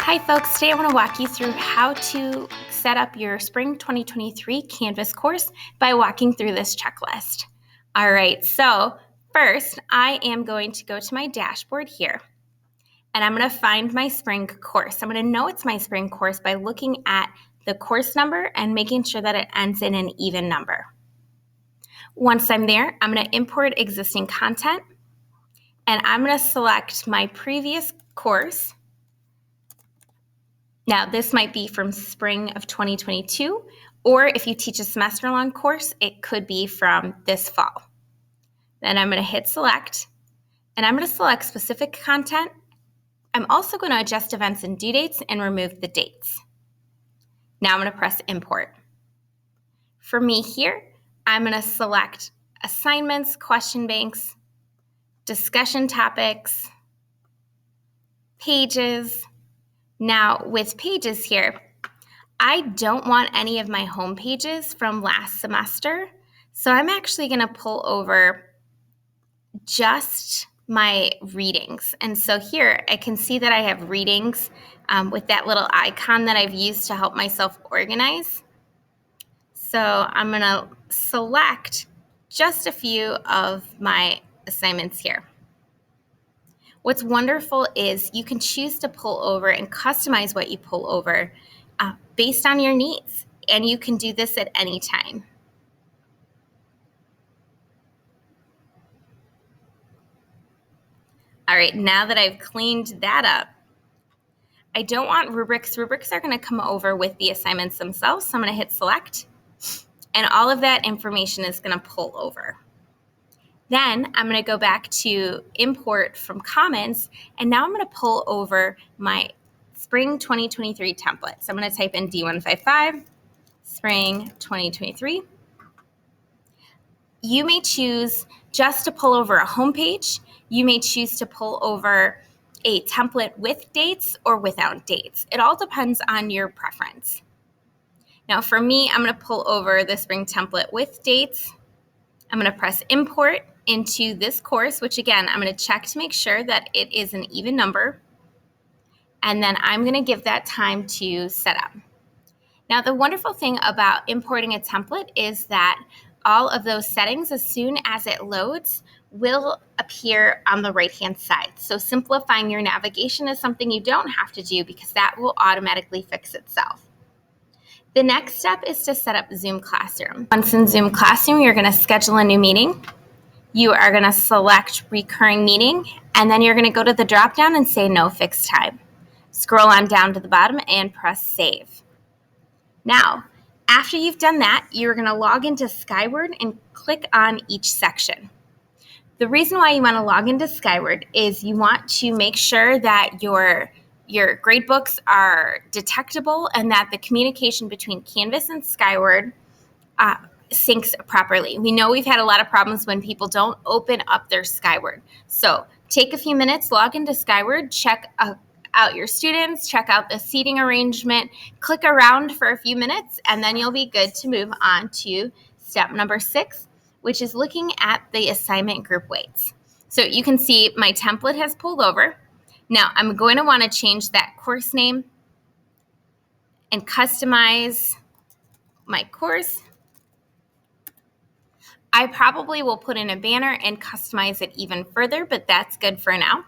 Hi folks, today I want to walk you through how to set up your Spring 2023 Canvas course by walking through this checklist. All right, so first I am going to go to my dashboard here and I'm going to find my spring course. I'm going to know it's my spring course by looking at the course number and making sure that it ends in an even number. Once I'm there, I'm going to import existing content and I'm going to select my previous course. Now, this might be from spring of 2022, or if you teach a semester-long course, it could be from this fall. Then I'm going to hit select, and I'm going to select specific content. I'm also going to adjust events and due dates and remove the dates. Now I'm going to press import. For me here, I'm going to select assignments, question banks, discussion topics, pages. Now, with pages here, I don't want any of my home pages from last semester, so I'm actually going to pull over just my readings. And so here I can see that I have readings with that little icon that I've used to help myself organize. So I'm going to select just a few of my assignments here. What's wonderful is you can choose to pull over and customize what you pull over based on your needs, and you can do this at any time. All right, now that I've cleaned that up, I don't want rubrics. Rubrics are going to come over with the assignments themselves, so I'm going to hit select, and all of that information is going to pull over. Then I'm going to go back to import from Commons, and now I'm going to pull over my Spring 2023 template. So I'm going to type in D155, Spring 2023. You may choose just to pull over a homepage. You may choose to pull over a template with dates or without dates. It all depends on your preference. Now for me, I'm going to pull over the Spring template with dates. I'm going to press import into this course, which again, I'm going to check to make sure that it is an even number. And then I'm going to give that time to set up. Now, the wonderful thing about importing a template is that all of those settings, as soon as it loads, will appear on the right-hand side. So simplifying your navigation is something you don't have to do because that will automatically fix itself. The next step is to set up Zoom Classroom. Once in Zoom Classroom, you're going to schedule a new meeting. You are going to select recurring meeting, and then you're going to go to the drop-down and say no fixed time. Scroll on down to the bottom and press save. Now, after you've done that, you're going to log into Skyward and click on each section. The reason why you want to log into Skyward is you want to make sure that your gradebooks are detectable and that the communication between Canvas and Skyward syncs properly. We know we've had a lot of problems when people don't open up their Skyward. So take a few minutes, log into Skyward, check out your students, check out the seating arrangement, click around for a few minutes, and then you'll be good to move on to step number 6, which is looking at the assignment group weights. So you can see my template has pulled over. Now I'm going to want to change that course name and customize my course. I probably will put in a banner and customize it even further, but that's good for now.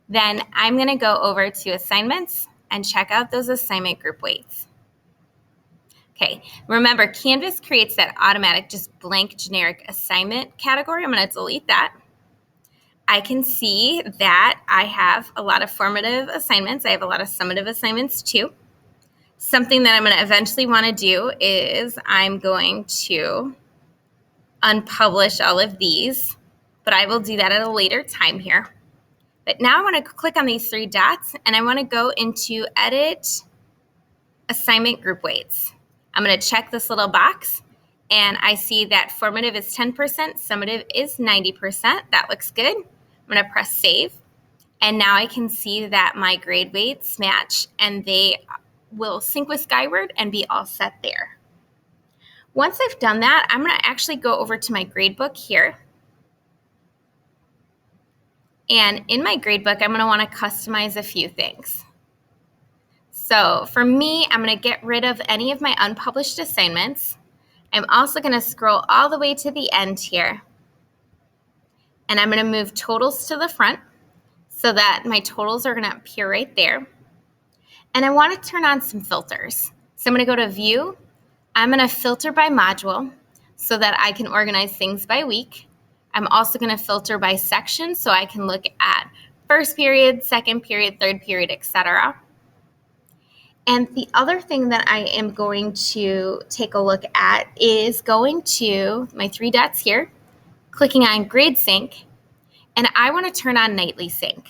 Then I'm going to go over to assignments and check out those assignment group weights. Okay, remember Canvas creates that automatic just blank generic assignment category. I'm going to delete that. I can see that I have a lot of formative assignments. I have a lot of summative assignments too. Something that I'm going to eventually want to do is I'm going to unpublish all of these, but I will do that at a later time here. But now I want to click on these 3 dots and I want to go into edit assignment group weights. I'm going to check this little box and I see that formative is 10%, summative is 90%. That looks good. I'm going to press save. And now I can see that my grade weights match and they will sync with Skyward and be all set there. Once I've done that, I'm going to actually go over to my gradebook here. And in my gradebook, I'm going to want to customize a few things. So for me, I'm going to get rid of any of my unpublished assignments. I'm also going to scroll all the way to the end here. And I'm going to move totals to the front so that my totals are going to appear right there. And I want to turn on some filters. So I'm going to go to View. I'm going to filter by module so that I can organize things by week. I'm also going to filter by section so I can look at first period, second period, third period, etc. And the other thing that I am going to take a look at is going to my three dots here, clicking on Grade Sync, and I want to turn on Nightly Sync.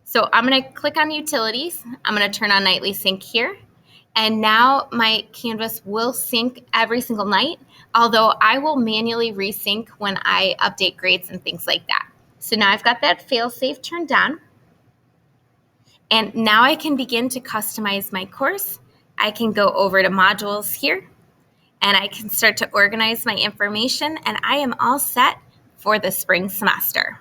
So I'm going to click on Utilities. I'm going to turn on Nightly Sync here. And now my Canvas will sync every single night, although I will manually resync when I update grades and things like that. So now I've got that fail-safe turned on. And now I can begin to customize my course. I can go over to modules here, and I can start to organize my information, and I am all set for the spring semester.